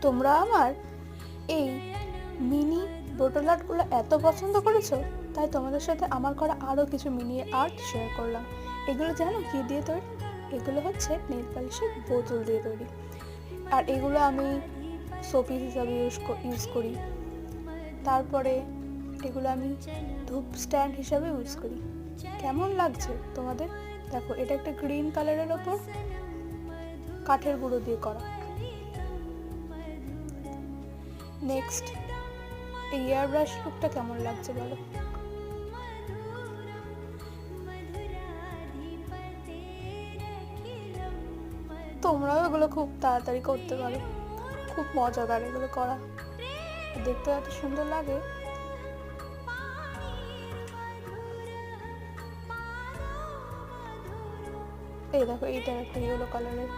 তোমরা আমার এই মিনি বোটল আর্টগুলো এত পছন্দ করেছো, তাই তোমাদের সাথে আমার করা আরও কিছু মিনি আর্ট শেয়ার করলাম। এগুলো জানো কী দিয়ে তৈরি? এগুলো হচ্ছে নেল পালিশের বোতল দিয়ে তৈরি। আর এগুলো আমি শোপিস হিসাবে ইউজ করি। তারপরে এগুলো আমি ধূপ স্ট্যান্ড হিসাবে ইউজ করি। কেমন লাগছে তোমাদের? দেখো, এটা একটা গ্রিন কালারের ওপর কাঠের গুঁড়ো দিয়ে করা। নেক্সট, এই এয়ার ব্রাশ লুকটা কেমন লাগছে বলো? তোমরাও এগুলো খুব তাড়াতাড়ি করতে পারো, খুব মজাদার এগুলো করা, দেখতে এত সুন্দর লাগে। এই দেখো, এইটা একটা ইয়েলো কালারের